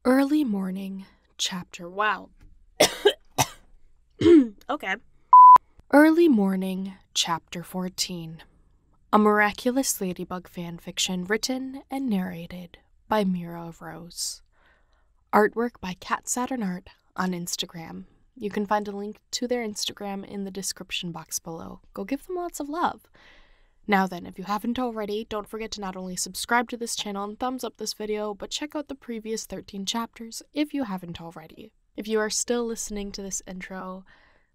Early Morning, Chapter. Wow. Okay. Early Morning, Chapter 14. A Miraculous Ladybug fanfiction written and narrated by Mira Rose. Artwork by Cat Saturn Art on Instagram. You can find a link to their Instagram in the description box below. Go give them lots of love. Now then, if you haven't already, don't forget to not only subscribe to this channel and thumbs up this video, but check out the previous 13 chapters if you haven't already. If you are still listening to this intro,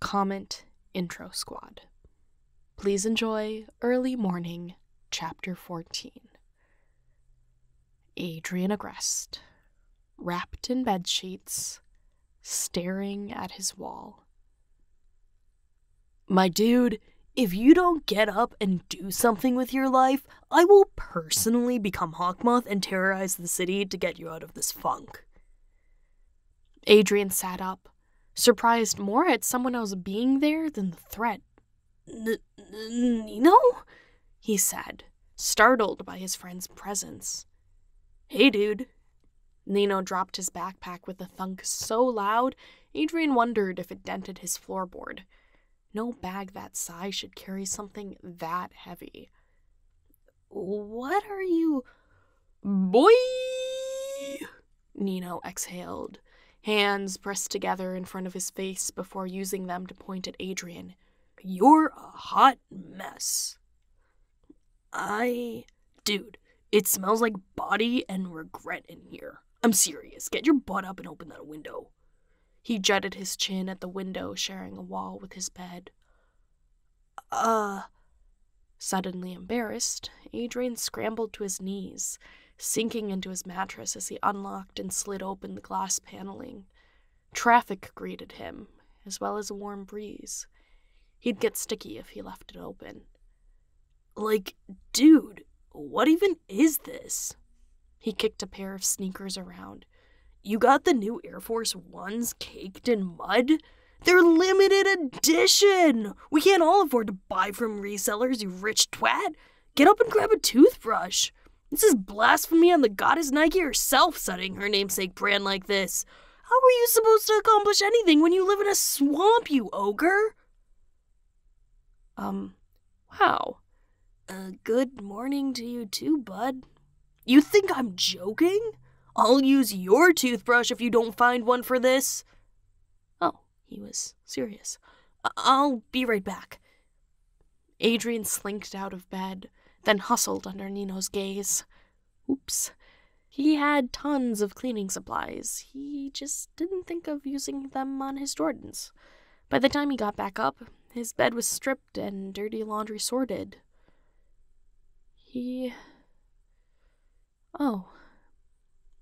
comment Intro Squad. Please enjoy Early Morning, Chapter 14. Adrian Agreste, wrapped in bedsheets, staring at his wall. My dude, if you don't get up and do something with your life, I will personally become Hawkmoth and terrorize the city to get you out of this funk. Adrian sat up, surprised more at someone else being there than the threat. Nino? He said, startled by his friend's presence. Hey, dude. Nino dropped his backpack with a thunk so loud, Adrian wondered if it dented his floorboard. No bag that size should carry something that heavy. What are you... Boy! Nino exhaled, hands pressed together in front of his face before using them to point at Adrian. You're a hot mess. Dude, it smells like body and regret in here. I'm serious. Get your butt up and open that window. He jutted his chin at the window sharing a wall with his bed. Suddenly embarrassed, Adrian scrambled to his knees, sinking into his mattress as he unlocked and slid open the glass paneling. Traffic greeted him, as well as a warm breeze. He'd get sticky if he left it open. Like, dude, what even is this? He kicked a pair of sneakers around. You got the new Air Force Ones caked in mud? They're limited edition! We can't all afford to buy from resellers, you rich twat! Get up and grab a toothbrush! This is blasphemy on the goddess Nike herself setting her namesake brand like this. How are you supposed to accomplish anything when you live in a swamp, you ogre? Wow. Good morning to you too, bud. You think I'm joking? I'll use your toothbrush if you don't find one for this. Oh, he was serious. I'll be right back. Adrian slinked out of bed, then hustled under Nino's gaze. Oops. He had tons of cleaning supplies. He just didn't think of using them on his Jordans. By the time he got back up, his bed was stripped and dirty laundry sorted.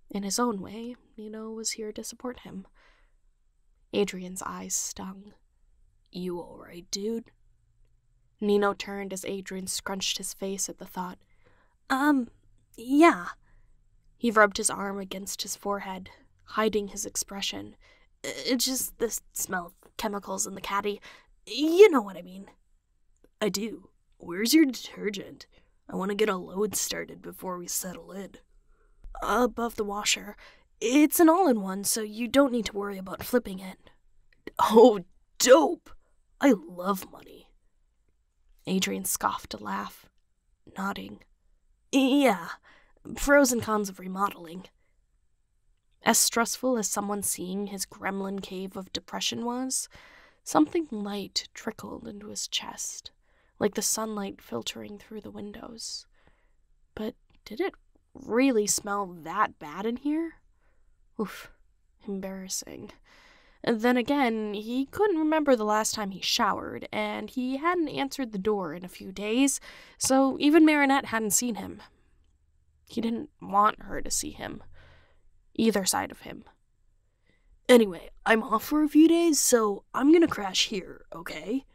In his own way, Nino was here to support him. Adrian's eyes stung. You alright, dude? Nino turned as Adrian scrunched his face at the thought. Yeah. He rubbed his arm against his forehead, hiding his expression. It's just the smell of chemicals in the caddy. You know what I mean. I do. Where's your detergent? I want to get a load started before we settle in. Above the washer. It's an all-in-one, so you don't need to worry about flipping it. Oh, dope! I love money. Adrian scoffed a laugh, nodding. Yeah, pros and cons of remodeling. As stressful as someone seeing his gremlin cave of depression was, something light trickled into his chest, like the sunlight filtering through the windows. But did it really smell that bad in here? Oof, embarrassing. And then again, he couldn't remember the last time he showered, and he hadn't answered the door in a few days, so even Marinette hadn't seen him. He didn't want her to see him. Either side of him. Anyway, I'm off for a few days, so I'm gonna crash here, okay?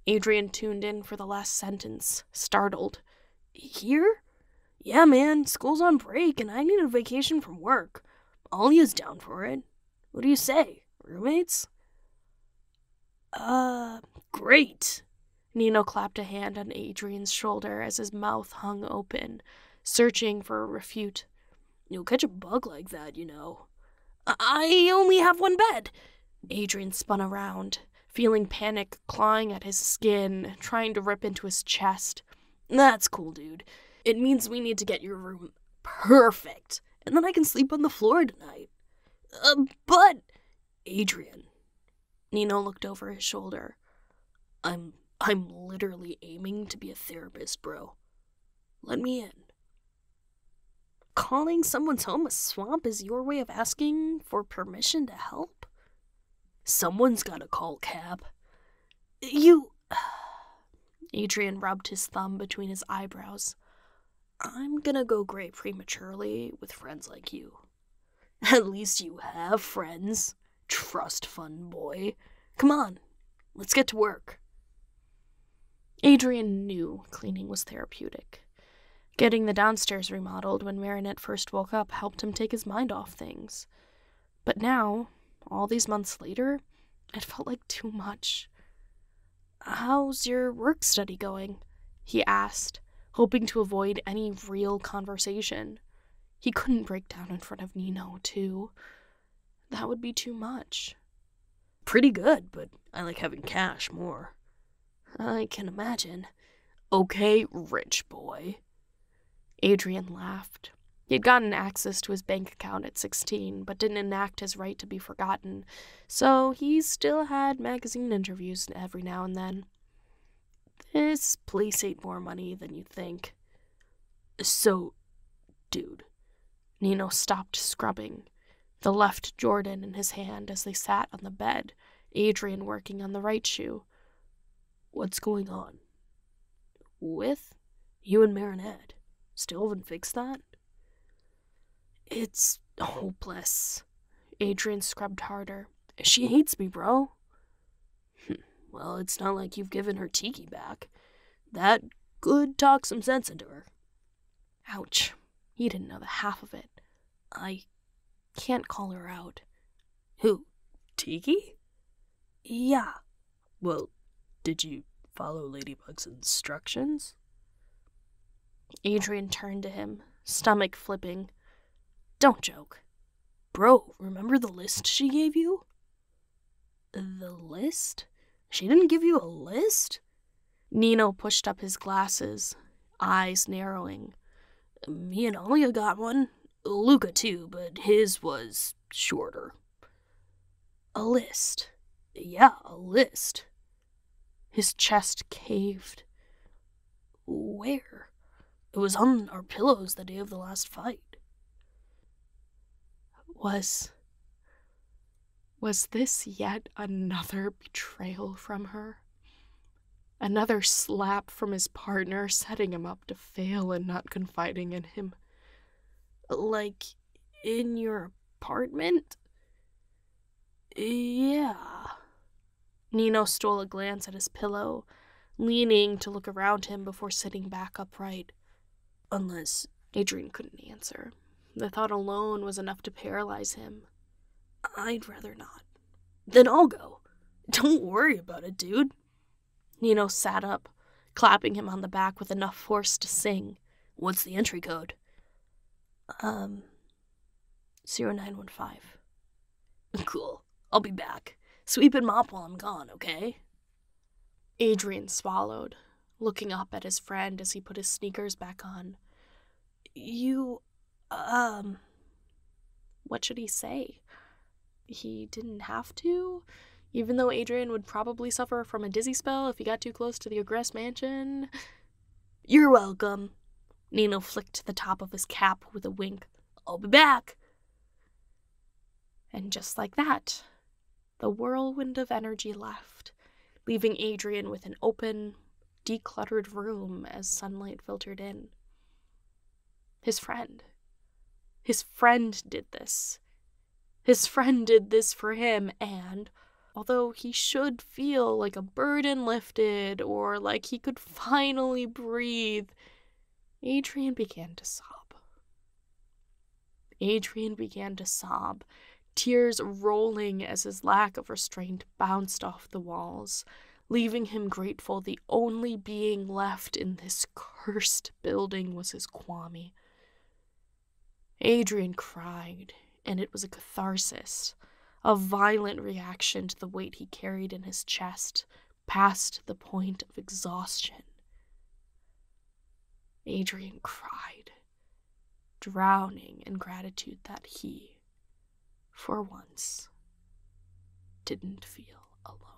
Adrian tuned in for the last sentence, startled. Here? Yeah, man, school's on break, and I need a vacation from work. Alia's down for it. What do you say? Roommates? Great. Nino clapped a hand on Adrian's shoulder as his mouth hung open, searching for a refute. You'll catch a bug like that, you know. I only have one bed. Adrian spun around, feeling panic clawing at his skin, trying to rip into his chest. That's cool, dude. It means we need to get your room perfect, and then I can sleep on the floor tonight. But... Adrian. Nino looked over his shoulder. I'm literally aiming to be a therapist, bro. Let me in. Calling someone's home a swamp is your way of asking for permission to help? Someone's gotta call Cap. You... Adrian rubbed his thumb between his eyebrows. I'm gonna go gray prematurely with friends like you. At least you have friends, trust fund boy. Come on, let's get to work. Adrian knew cleaning was therapeutic. Getting the downstairs remodeled when Marinette first woke up helped him take his mind off things. But now, all these months later, it felt like too much. "How's your work study going?" he asked, hoping to avoid any real conversation. He couldn't break down in front of Nino, too. That would be too much. Pretty good, but I like having cash more. I can imagine. Okay, rich boy. Adrian laughed. He had gotten access to his bank account at 16, but didn't enact his right to be forgotten, so he still had magazine interviews every now and then. This place ate more money than you'd think. So, dude. Nino stopped scrubbing, the left Jordan in his hand as they sat on the bed, Adrian working on the right shoe. What's going on? With you and Marinette? Still haven't fixed that? It's hopeless. Adrian scrubbed harder. She hates me, bro. Well, it's not like you've given her Tiki back. That could talk some sense into her. Ouch. He didn't know the half of it. I can't call her out. Who? Tiki? Yeah. Well, did you follow Ladybug's instructions? Adrian turned to him, stomach flipping. Don't joke. Bro, remember the list she gave you? The list? She didn't give you a list? Nino pushed up his glasses, eyes narrowing. Me and Alia got one. Luca too, but his was shorter. A list. Yeah, a list. His chest caved. Where? It was on our pillows the day of the last fight. Was this yet another betrayal from her? Another slap from his partner, setting him up to fail and not confiding in him? Like, in your apartment? Yeah. Nino stole a glance at his pillow, leaning to look around him before sitting back upright. Unless Adrian couldn't answer. The thought alone was enough to paralyze him. I'd rather not. Then I'll go. Don't worry about it, dude. Nino sat up, clapping him on the back with enough force to sing. What's the entry code? 0915. Cool. I'll be back. Sweep and mop while I'm gone, okay? Adrian swallowed, looking up at his friend as he put his sneakers back on. What should he say? He didn't have to, even though Adrian would probably suffer from a dizzy spell if he got too close to the Ogress mansion. You're welcome. Nino flicked the top of his cap with a wink. I'll be back. And just like that, the whirlwind of energy left, leaving Adrian with an open, decluttered room as sunlight filtered in. His friend did this. His friend did this for him, and although he should feel like a burden lifted or like he could finally breathe, Adrian began to sob, tears rolling as his lack of restraint bounced off the walls, leaving him grateful the only being left in this cursed building was his Kwame. Adrian cried, and it was a catharsis, a violent reaction to the weight he carried in his chest, past the point of exhaustion. Adrian cried, drowning in gratitude that he, for once, didn't feel alone.